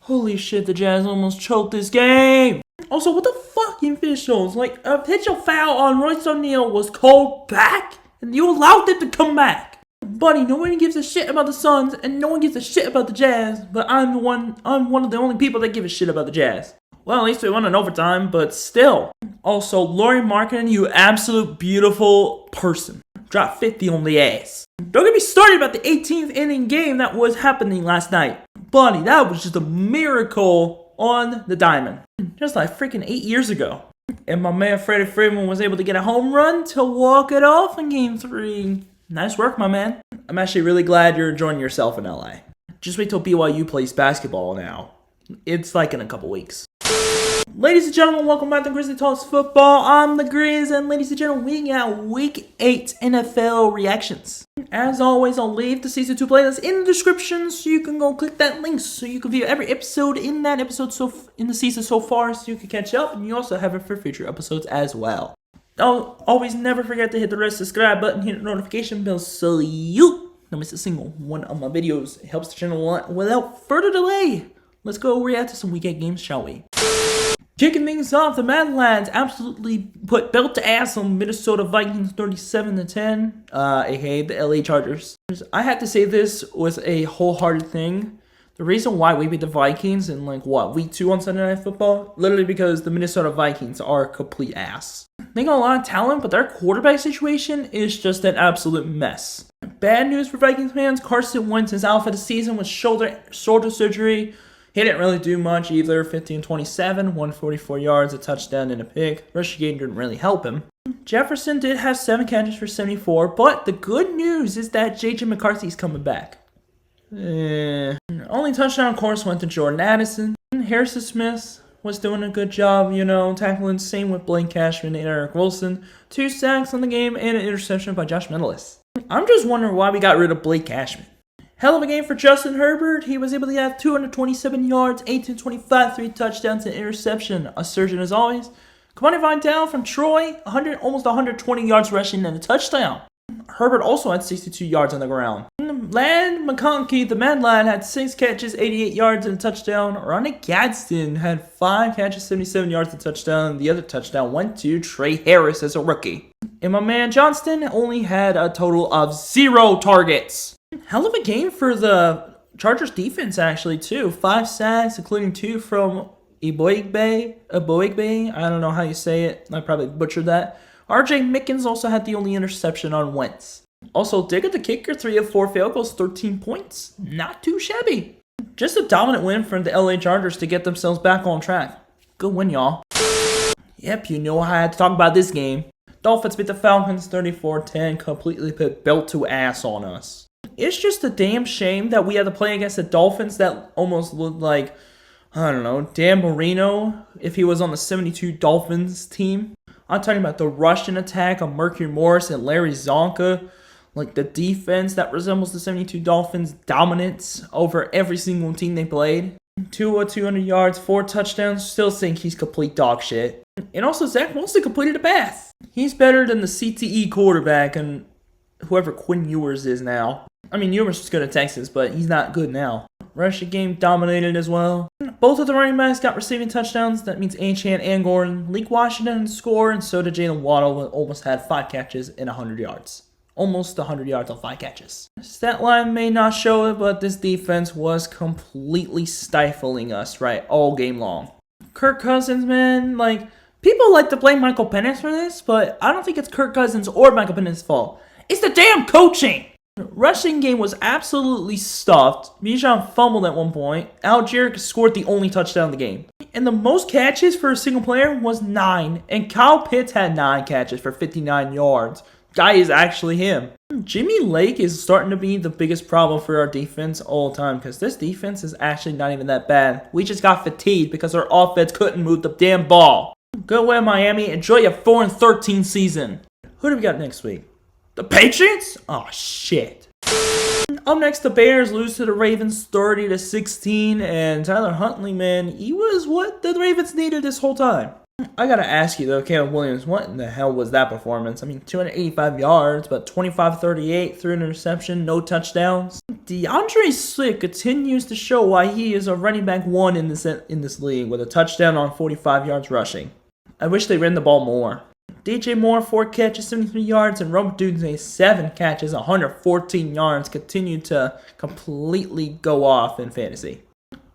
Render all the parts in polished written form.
Holy shit, the Jazz almost choked this game. Also, what the fucking officials? Like, a pitcher foul on Royce O'Neal was called back, and you allowed it to come back. Buddy, no one gives a shit about the Suns, and no one gives a shit about the Jazz, but I'm one of the only people that give a shit about the Jazz. Well, at least we won in overtime, but still. Also, Lauri Markkanen, you absolute beautiful person. Dropped 50 on the ass. Don't get me started about the 18th inning game that was happening last night. Buddy, that was just a miracle on the diamond. Just like freaking 8 years ago. And my man Freddie Freeman was able to get a home run to walk it off in Game 3. Nice work, my man. I'm actually really glad you're enjoying yourself in LA. Just wait till BYU plays basketball now. It's like in a couple weeks. Ladies and gentlemen, welcome back to Grizzly Talks Football. I'm the Grizz, and ladies and gentlemen, we got Week 8 NFL reactions. As always, I'll leave the Season 2 playlist in the description, so you can go click that link, so you can view every episode in that episode in the season so far, so you can catch up, and you also have it for future episodes as well. Always never forget to hit the red subscribe button, hit the notification bell, so you don't miss a single one of my videos. It helps the channel a lot. Without further delay, let's go react to some Week 8 games, shall we? Kicking things off, the Madlands absolutely put belt to ass on Minnesota Vikings 37-10, aka the LA Chargers. I had to say this was a wholehearted thing. The reason why we beat the Vikings in Week 2 on Sunday Night Football, literally because the Minnesota Vikings are complete ass. They got a lot of talent, but their quarterback situation is just an absolute mess. Bad news for Vikings fans, Carson Wentz is out for the season with shoulder surgery. He didn't really do much either. 15-27, 144 yards, a touchdown, and a pick. Rushing game didn't really help him. Jefferson did have 7 catches for 74, but the good news is that J.J. McCarthy's coming back. Only touchdown, of course, went to Jordan Addison. Harrison Smith was doing a good job, tackling. Same with Blaine Cashman and Eric Wilson. 2 sacks on the game and an interception by Josh Metellus. I'm just wondering why we got rid of Blake Cashman. Hell of a game for Justin Herbert. He was able to have 227 yards, 18-25, 3 touchdowns, and interception. A surgeon as always. Kamani Vidal from Troy, almost 120 yards rushing and a touchdown. Herbert also had 62 yards on the ground. Land McConkey, the Mad Lad, had 6 catches, 88 yards, and a touchdown. Ronnie Gadsden had 5 catches, 77 yards, and a touchdown. The other touchdown went to Trey Harris as a rookie. And my man Johnston only had a total of 0 targets. Hell of a game for the Chargers defense, actually, too. 5 sacks, including 2 from Eboigbe. I don't know how you say it. I probably butchered that. RJ Mickens also had the only interception on Wentz. Also, Digga the kicker, 3 of 4 field goals, 13 points. Not too shabby. Just a dominant win for the LA Chargers to get themselves back on track. Good win, y'all. Yep, you know how I had to talk about this game. Dolphins beat the Falcons 34-10, completely put belt to ass on us. It's just a damn shame that we had to play against the Dolphins that almost looked like, I don't know, Dan Marino if he was on the 72 Dolphins team. I'm talking about the Russian attack of Mercury Morris and Larry Zonka. Like the defense that resembles the 72 Dolphins' dominance over every single team they played. 200 yards, 4 touchdowns. Still think he's complete dog shit. And also Zach Wilson completed a pass. He's better than the CTE quarterback and whoever Quinn Ewers is now. I mean, Ewers was good at Texas, but he's not good now. Rushing game dominated as well. Both of the running backs got receiving touchdowns. That means Achane and Gordon. Leak Washington scored, and so did Jalen Waddle, who almost had 5 catches and 100 yards. Almost 100 yards on 5 catches. Stat line may not show it, but this defense was completely stifling us, right, all game long. Kirk Cousins, man, people like to blame Michael Penix for this, but I don't think it's Kirk Cousins or Michael Penix's fault. It's the damn coaching! Rushing game was absolutely stuffed. Bijan fumbled at one point. Algier scored the only touchdown of the game. And the most catches for a single player was 9. And Kyle Pitts had 9 catches for 59 yards. Guy is actually him. Jimmy Lake is starting to be the biggest problem for our defense all the time, because this defense is actually not even that bad. We just got fatigued because our offense couldn't move the damn ball. Go away, Miami. Enjoy your 4-13 season. Who do we got next week? The Patriots? Oh, shit. Up next, the Bears lose to the Ravens 30-16, and Tyler Huntley, man, he was what the Ravens needed this whole time. I gotta ask you though, Caleb Williams, what in the hell was that performance? I mean, 285 yards, but 25-38, threw an interception, no touchdowns. DeAndre Swift continues to show why he is a running back 1 in this league with a touchdown on 45 yards rushing. I wish they ran the ball more. DJ Moore, 4 catches, 73 yards, and Rome Odunze, 7 catches, 114 yards, continued to completely go off in fantasy.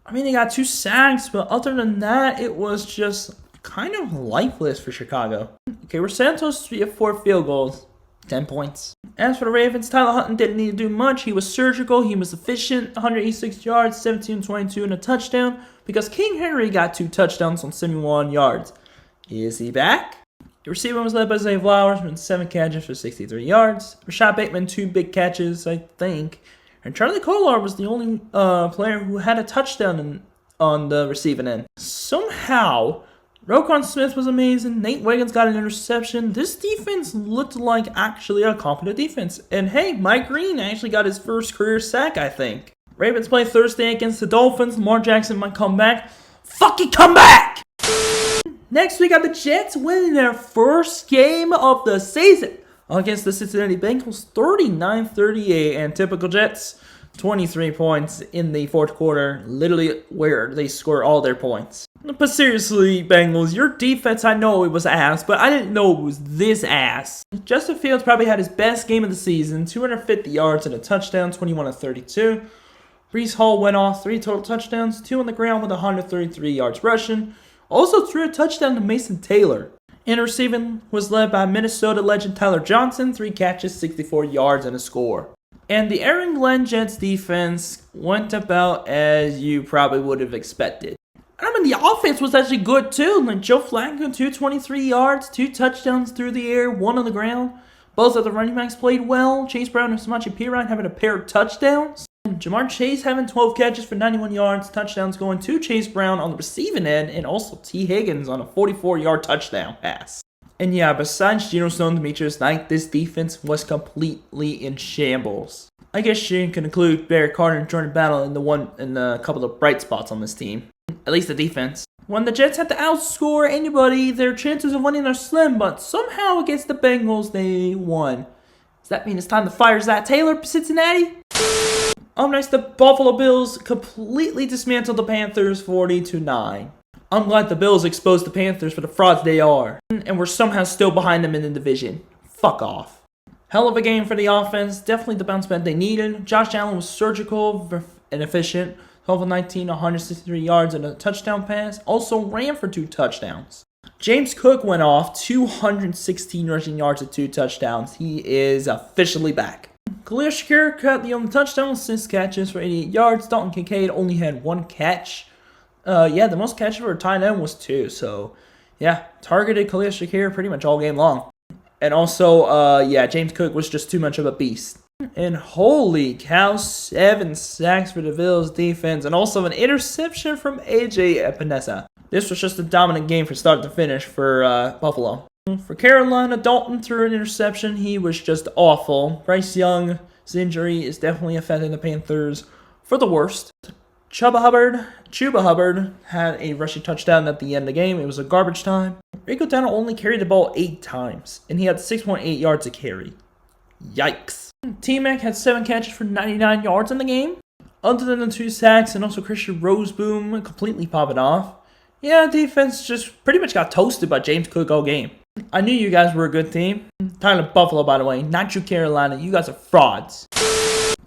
I mean, they got 2 sacks, but other than that, it was just kind of lifeless for Chicago. Okay, we're Santos 3 of 4 field goals, 10 points. As for the Ravens, Tyler Hutton didn't need to do much. He was surgical, he was efficient, 186 yards, 17-22, and a touchdown, because King Henry got 2 touchdowns on 71 yards. Is he back? The receiving was led by Zay Flowers with 7 catches for 63 yards. Rashad Bateman, 2 big catches, I think. And Charlie Kolar was the only player who had a touchdown on the receiving end. Somehow, Roquan Smith was amazing. Nate Wiggins got an interception. This defense looked like actually a competent defense. And hey, Mike Green actually got his first career sack, I think. Ravens play Thursday against the Dolphins. Lamar Jackson might come back. Fucking come back! Next, we got the Jets winning their first game of the season against the Cincinnati Bengals, 39-38, and typical Jets, 23 points in the fourth quarter, literally where they score all their points. But seriously, Bengals, your defense, I know it was ass, but I didn't know it was this ass. Justin Fields probably had his best game of the season, 250 yards and a touchdown, 21-32. Breece Hall went off, 3 total touchdowns, 2 on the ground with 133 yards rushing. Also threw a touchdown to Mason Taylor. And receiving was led by Minnesota legend Tyler Johnson, 3 catches, 64 yards, and a score. And the Aaron Glenn Jets defense went about as you probably would have expected. I mean, the offense was actually good too. Like Joe Flacco, 223 yards, 2 touchdowns through the air, 1 on the ground. Both of the running backs played well. Chase Brown and Samaje Perine having a pair of touchdowns. Jamar Chase having 12 catches for 91 yards, touchdowns going to Chase Brown on the receiving end, and also T. Higgins on a 44-yard touchdown pass. And yeah, besides Geno Stone, Demetrius Knight, this defense was completely in shambles. I guess you can include Barry Carter and Jordan Battle in a couple of bright spots on this team. At least the defense. When the Jets had to outscore anybody, their chances of winning are slim, but somehow against the Bengals, they won. Does that mean it's time to fire Zach Taylor, Cincinnati? Next, the Buffalo Bills completely dismantled the Panthers 40-9. I'm glad the Bills exposed the Panthers for the frauds they are. And we're somehow still behind them in the division. Fuck off. Hell of a game for the offense. Definitely the bounce back they needed. Josh Allen was surgical and efficient. 12-19, 163 yards and a touchdown pass. Also ran for 2 touchdowns. James Cook went off 216 rushing yards and 2 touchdowns. He is officially back. Khalil Shakir caught the only touchdown with 6 catches for 88 yards. Dalton Kincaid only had 1 catch. The most catches for a tight end was 2. So, yeah, targeted Khalil Shakir pretty much all game long. And also, James Cook was just too much of a beast. And holy cow, 7 sacks for the Bills defense. And also an interception from AJ Epinesa. This was just a dominant game from start to finish for Buffalo. For Carolina, Dalton threw an interception. He was just awful. Bryce Young's injury is definitely affecting the Panthers for the worst. Chuba Hubbard had a rushing touchdown at the end of the game. It was a garbage time. Rico Dowdle only carried the ball 8 times, and he had 6.8 yards to carry. Yikes. T-Mac had 7 catches for 99 yards in the game. Other than the 2 sacks and also Christian Roseboom completely popping off. Yeah, defense just pretty much got toasted by James Cook all game. I knew you guys were a good team. Tyler Buffalo, by the way, not you Carolina. You guys are frauds.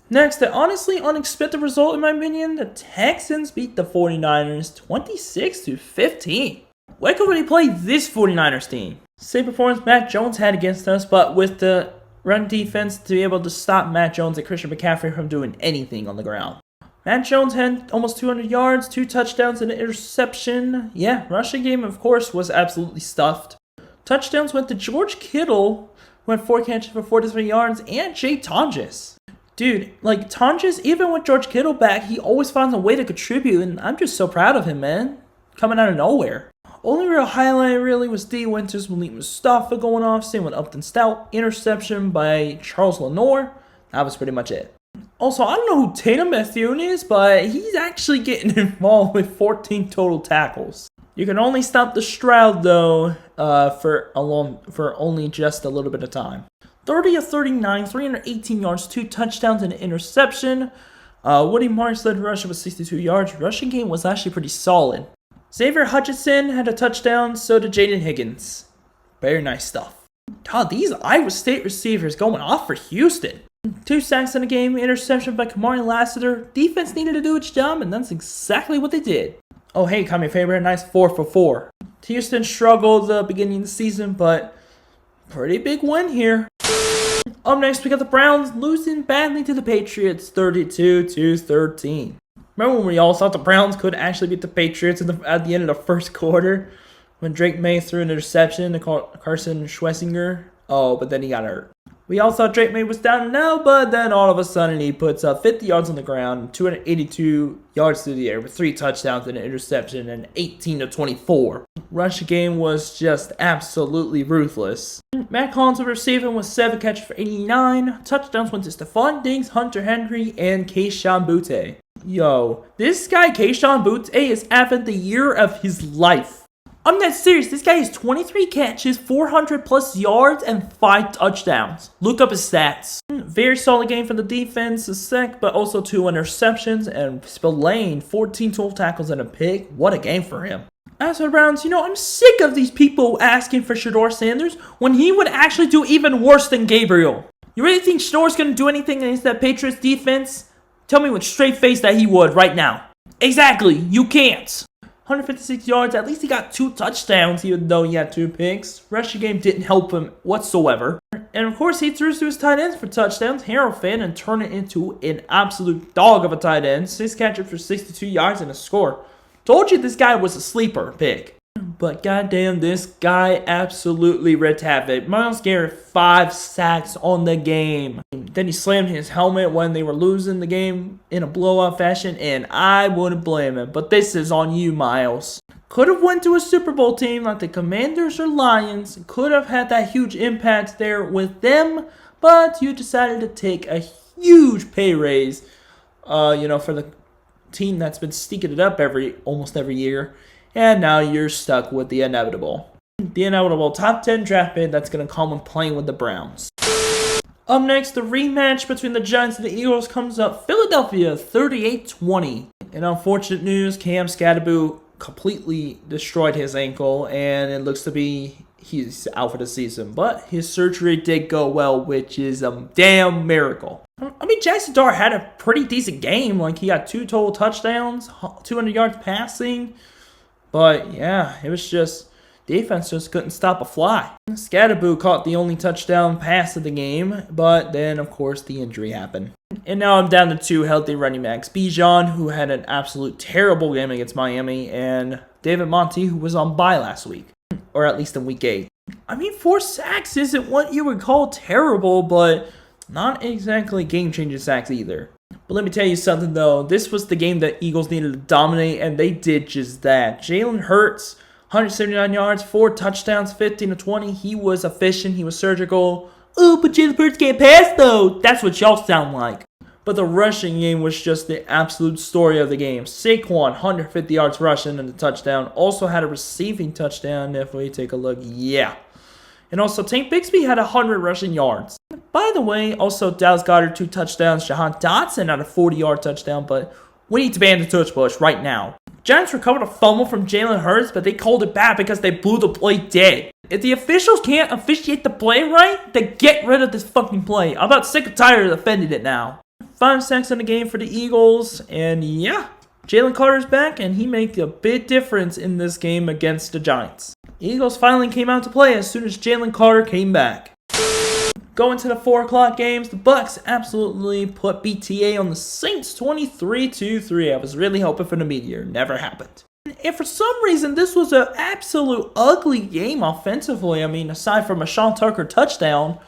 Next, the honestly unexpected result, in my opinion, the Texans beat the 49ers 26-15. Where could we play this 49ers team? Same performance Matt Jones had against us, but with the run defense to be able to stop Matt Jones and Christian McCaffrey from doing anything on the ground. Matt Jones had almost 200 yards, 2 touchdowns, and an interception. Yeah, rushing game, of course, was absolutely stuffed. Touchdowns went to George Kittle, who had 4 catches for 43 yards, and Jay Tonjes. Dude, like, Tonjes, even with George Kittle back, he always finds a way to contribute, and I'm just so proud of him, man. Coming out of nowhere. Only real highlight, really, was D. Winters, Malik Mustafa going off, same with Upton Stout. Interception by Charles Lenoir. That was pretty much it. Also, I don't know who Tatum Bethune is, but he's actually getting involved with 14 total tackles. You can only stop the Stroud, though, for only just a little bit of time. 30 of 39, 318 yards, 2 touchdowns, and an interception. Woody Marks led rushing with 62 yards. Rushing game was actually pretty solid. Xavier Hutchinson had a touchdown, so did Jaden Higgins. Very nice stuff. God, these Iowa State receivers going off for Houston. 2 sacks in the game, interception by Kamari Lassiter. Defense needed to do its job, and that's exactly what they did. Oh, hey, call me favorite, nice 4 for 4. Houston struggled the beginning of the season, but pretty big win here. Up next, we got the Browns losing badly to the Patriots, 32-13. Remember when we all thought the Browns could actually beat the Patriots at the end of the first quarter? When Drake May threw an interception to Carson Schwessinger? Oh, but then he got hurt. We all thought Drake May was down and out, but then all of a sudden he puts up 50 yards on the ground and 282 yards through the air with 3 touchdowns and an interception and 18-24. Rush game was just absolutely ruthless. Matt Collins was receiving with 7 catches for 89. Touchdowns went to Stephon Diggs, Hunter Henry, and Kayshon Boutte. Yo, this guy Kayshon Boutte is having the year of his life. I'm not serious. This guy has 23 catches, 400 plus yards, and 5 touchdowns. Look up his stats. Very solid game for the defense, a sack, but also 2 interceptions, and Spillane, 14 total tackles and a pick. What a game for him. As for the Browns, I'm sick of these people asking for Shedeur Sanders when he would actually do even worse than Gabriel. You really think Shedeur's going to do anything against that Patriots defense? Tell me with straight face that he would right now. Exactly, you can't. 156 yards, at least he got 2 touchdowns even though he had 2 picks. Rushing game didn't help him whatsoever. And of course he threw to his tight ends for touchdowns, Harold Finn, and turned it into an absolute dog of a tight end. 6 catches for 62 yards and a score. Told you this guy was a sleeper pick. But goddamn, this guy absolutely wreaked havoc. Myles Garrett, 5 sacks on the game. Then he slammed his helmet when they were losing the game in a blowout fashion, and I wouldn't blame him. But this is on you, Myles. Could have went to a Super Bowl team like the Commanders or Lions. Could have had that huge impact there with them, but you decided to take a huge pay raise, for the team that's been sneaking it up almost every year. And now you're stuck with the inevitable. The inevitable top 10 draft pick that's going to come when playing with the Browns. Up next, the rematch between the Giants and the Eagles comes up. Philadelphia 38-20. In unfortunate news, Cam Scadaboo completely destroyed his ankle, and it looks to be he's out for the season. But his surgery did go well, which is a damn miracle. I mean, Jackson Dart had a pretty decent game. Like, he got 2 total touchdowns, 200 yards passing. But yeah, it was just defense just couldn't stop a fly. Scadaboo caught the only touchdown pass of the game, but then of course the injury happened. And now I'm down to 2 healthy running backs. Bijan, who had an absolute terrible game against Miami, and David Monty, who was on bye last week. Or at least in week 8. I mean, 4 sacks isn't what you would call terrible, but not exactly game-changing sacks either. But let me tell you something, though. This was the game that Eagles needed to dominate, and they did just that. Jalen Hurts, 179 yards, 4 touchdowns, 15-20. He was efficient. He was surgical. Oh, but Jalen Hurts can't pass, though. That's what y'all sound like. But the rushing game was just the absolute story of the game. Saquon, 150 yards rushing and a touchdown. Also had a receiving touchdown, if we take a look. Yeah. And also, Tank Bigsby had 100 rushing yards. By the way, also Dallas Goedert 2 touchdowns. Jahan Dotson had a 40-yard touchdown, but we need to ban the touch push right now. Giants recovered a fumble from Jalen Hurts, but they called it back because they blew the play dead. If the officials can't officiate the play right, then get rid of this fucking play. I'm about sick and tired of defending it now. 5 sacks in the game for the Eagles, and yeah, Jalen Carter's back, and he made a big difference in this game against the Giants. Eagles finally came out to play as soon as Jalen Carter came back. Going to the 4 o'clock games, the Bucks absolutely put BTA on the Saints 23-3. I was really hoping for the meteor. Never happened. And for some reason, this was an absolute ugly game offensively. I mean, aside from a Sean Tucker touchdown.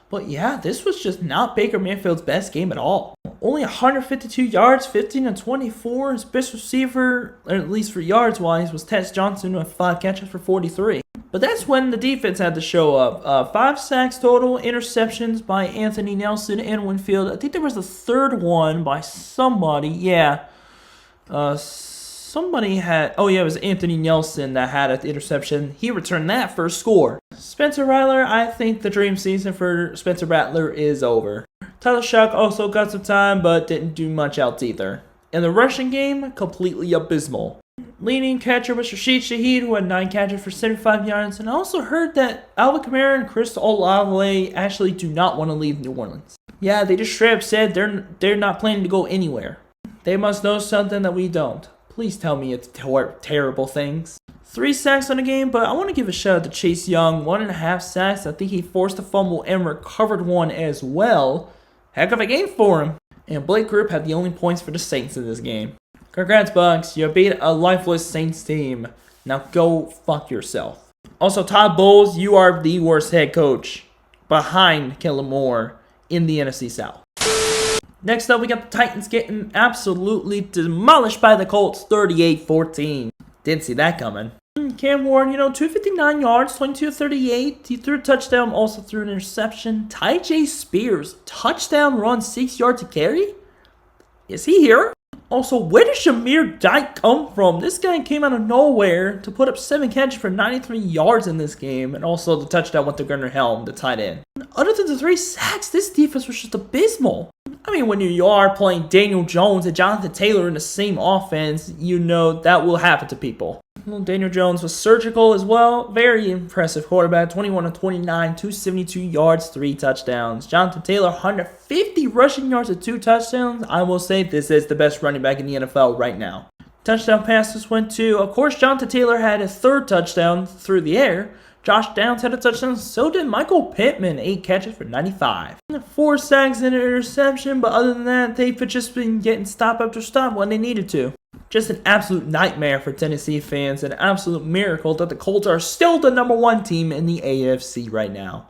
But yeah, this was just not Baker Mayfield's best game at all. Only 152 yards, 15-24. His best receiver, or at least for yards-wise, was Tess Johnson with 5 catches for 43. But that's when the defense had to show up. 5 sacks total, interceptions by Anthony Nelson and Winfield. I think there was a third one by somebody. Yeah. Somebody had, oh yeah, it was Anthony Nelson that had an interception. He returned that for a score. Spencer Rattler, I think the dream season for Spencer Rattler is over. Tyler Shough also got some time, but didn't do much else either. In the rushing game, completely abysmal. Leading catcher was Rashid Shaheed, who had 9 catches for 75 yards, and I also heard that Alvin Kamara and Chris Olave actually do not want to leave New Orleans. Yeah, they just straight up said they're not planning to go anywhere. They must know something that we don't. Please tell me it's terrible things. 3 sacks on the game, but I want to give a shout out to Chase Young. 1.5 sacks. I think he forced a fumble and recovered one as well. Heck of a game for him. And Blake Group had the only points for the Saints in this game. Congrats, Bucks. You beat a lifeless Saints team. Now go fuck yourself. Also, Todd Bowles, you are the worst head coach behind Kellen Moore in the NFC South. Next up, we got the Titans getting absolutely demolished by the Colts, 38-14. Didn't see that coming. Cam Ward, 259 yards, 22-38. He threw a touchdown, also threw an interception. Ty J. Spears, touchdown run, 6 yards to carry? Is he here? Also, where did Shamir Dyke come from? This guy came out of nowhere to put up 7 catches for 93 yards in this game. And also the touchdown went to Gunnar Helm, the tight end. Other than the 3 sacks, this defense was just abysmal. I mean, when you are playing Daniel Jones and Jonathan Taylor in the same offense, you know that will happen to people. Well, Daniel Jones was surgical as well. Very impressive quarterback. 21 of 29, 272 yards, 3 touchdowns. Jonathan Taylor, 150 rushing yards and 2 touchdowns. I will say this is the best running back in the NFL right now. Touchdown passes went to, of course, Jonathan Taylor had his 3rd touchdown through the air. Josh Downs had a touchdown, so did Michael Pittman, 8 catches for 95. 4 sacks and an interception, but other than that, they've just been getting stop after stop when they needed to. Just an absolute nightmare for Tennessee fans, an absolute miracle that the Colts are still the number 1 team in the AFC right now.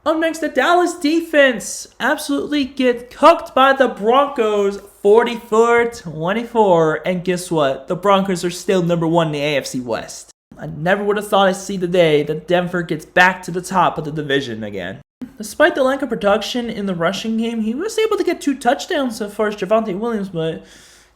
Up next, the Dallas defense absolutely get cucked by the Broncos, 44-24, and guess what? The Broncos are still number 1 in the AFC West. I never would have thought I'd see the day that Denver gets back to the top of the division again. Despite the lack of production in the rushing game, he was able to get 2 touchdowns so far as Javonte Williams, but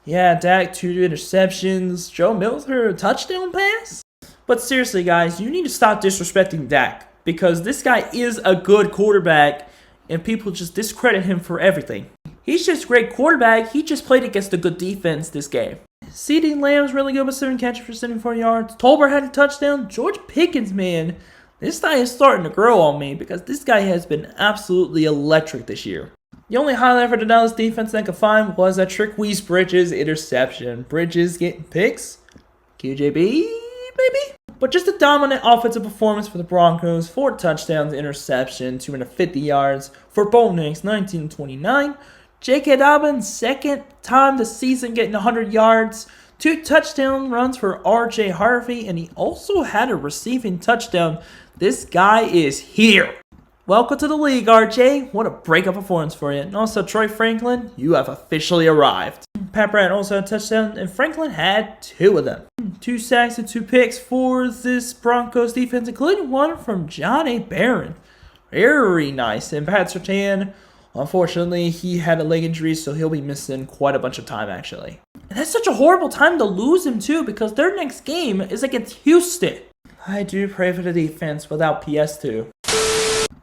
yeah, Dak, 2 interceptions, Joe Mills for a touchdown pass? But seriously, guys, you need to stop disrespecting Dak, because this guy is a good quarterback, and people just discredit him for everything. He's just a great quarterback, he just played against a good defense this game. CeeDee Lamb's really good with 7 catches for 74 yards. Tolbert had a touchdown. George Pickens, man, this guy is starting to grow on me because this guy has been absolutely electric this year. The only highlight for the Dallas defense that I could find was that Trickwise Bridges interception. Bridges getting picks. QJB, maybe? But just a dominant offensive performance for the Broncos. 4 touchdowns, interception, 250 yards. For Bo Nix, 19-29. J.K. Dobbins, 2nd time this season getting 100 yards. 2 touchdown runs for R.J. Harvey, and he also had a receiving touchdown. This guy is here. Welcome to the league, R.J. What a breakout performance for you. And also, Troy Franklin, you have officially arrived. Pat Bryant also had a touchdown, and Franklin had 2 of them. 2 sacks and 2 picks for this Broncos defense, including one from John A. Barron. Very nice. And Pat Surtain, unfortunately, he had a leg injury, so he'll be missing quite a bunch of time, actually. And that's such a horrible time to lose him, too, because their next game is against Houston. I do pray for the defense without PS2.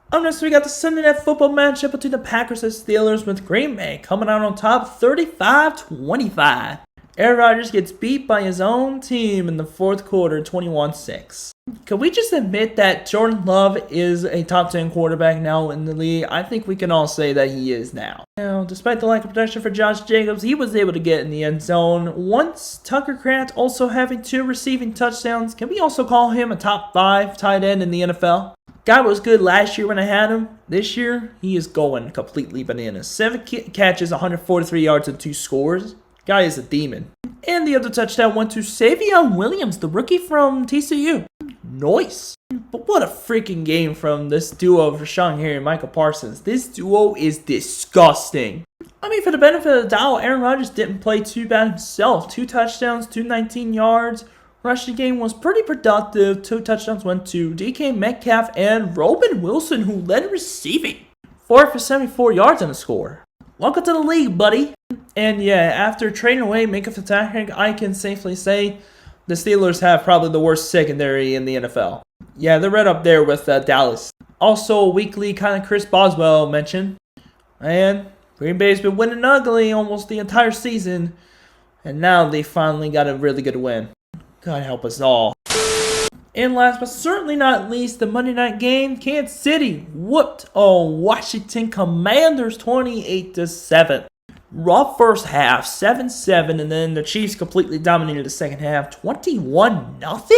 Up next, we got the Sunday Night Football matchup between the Packers and Steelers, with Green Bay coming out on top 35-25. Aaron Rodgers gets beat by his own team in the 4th quarter, 21-6. Can we just admit that Jordan Love is a top 10 quarterback now in the league? I think we can all say that he is now. Now, despite the lack of production for Josh Jacobs, he was able to get in the end zone. Once Tucker Kraft also having 2 receiving touchdowns, can we also call him a top 5 tight end in the NFL? Guy was good last year when I had him. This year, he is going completely bananas. 7 catches, 143 yards, and 2 scores. Guy is a demon. And the other touchdown went to Savion Williams, the rookie from TCU. Nice. But what a freaking game from this duo of Rashawn Gary and Michael Parsons. This duo is disgusting. I mean, for the benefit of the doubt, Aaron Rodgers didn't play too bad himself. 2 touchdowns, 219 yards. Rushing game was pretty productive. 2 touchdowns went to DK Metcalf and Robin Wilson, who led receiving. 4 for 74 yards on the score. welcome to the league, buddy. And yeah, after trading away Minka Fitzpatrick, I can safely say the Steelers have probably the worst secondary in the NFL. Yeah, they're right up there with Dallas. Also, weekly kind of Chris Boswell mention. And Green Bay's been winning ugly almost the entire season. And now they finally got a really good win. God help us all. And last but certainly not least, the Monday night game, Kansas City whooped on Washington Commanders 28-7. Rough first half, 7-7, and then the Chiefs completely dominated the second half, 21-0.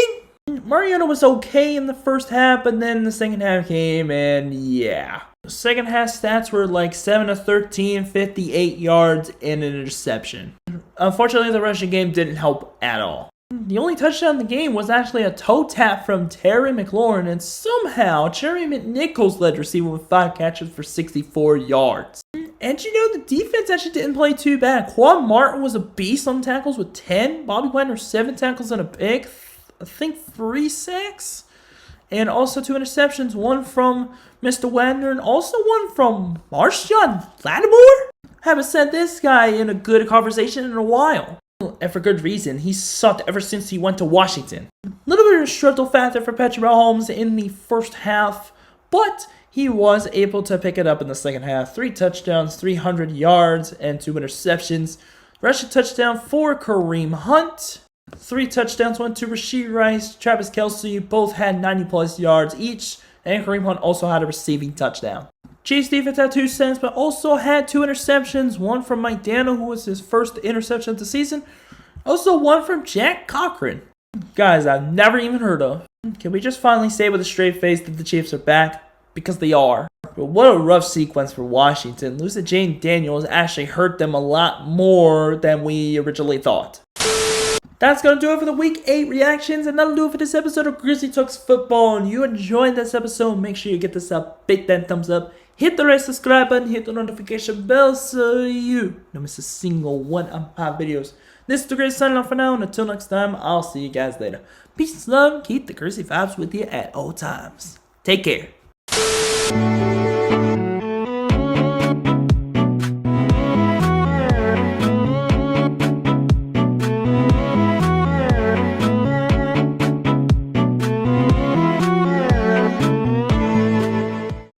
Mariota was okay in the first half, but then the second half came, and yeah. The second half stats were like 7 of 13, 58 yards, and an interception. Unfortunately, the rushing game didn't help at all. The only touchdown in the game was actually a toe tap from Terry McLaurin, and somehow Jerry McNichols led receiver with 5 catches for 64 yards. And you know, the defense actually didn't play too bad. Quan Martin was a beast on tackles with 10. Bobby Wagner 7 tackles and a pick. I think 3 sacks. And also 2 interceptions. One from Mr. Wagner and also one from Marshawn Lattimore. Haven't said this guy in a good conversation in a while. And for good reason. He sucked ever since he went to Washington. A little bit of a struggle factor for Patrick Mahomes in the first half. But he was able to pick it up in the second half. 3 touchdowns, 300 yards, and 2 interceptions. Rushing touchdown for Kareem Hunt. 3 touchdowns went to Rashee Rice, Travis Kelce. Both had 90-plus yards each. And Kareem Hunt also had a receiving touchdown. Chiefs defense had 2 sacks, but also had 2 interceptions. One from Mike Daniel, who was his first interception of the season. Also one from Jack Cochran. Guys I've never even heard of. Can we just finally say with a straight face that the Chiefs are back? Because they are. But what a rough sequence for Washington. Losing Jane Daniels actually hurt them a lot more than we originally thought. That's going to do it for the Week 8 reactions, and that'll do it for this episode of Grizzly Talks Football. And you enjoyed this episode, make sure you get this up, hit that thumbs up, hit the red subscribe button, hit the notification bell so you don't miss a single one of my videos. This is the Grizzly signing off for now, and until next time, I'll see you guys later. Peace and love, keep the Grizzly vibes with you at all times. Take care.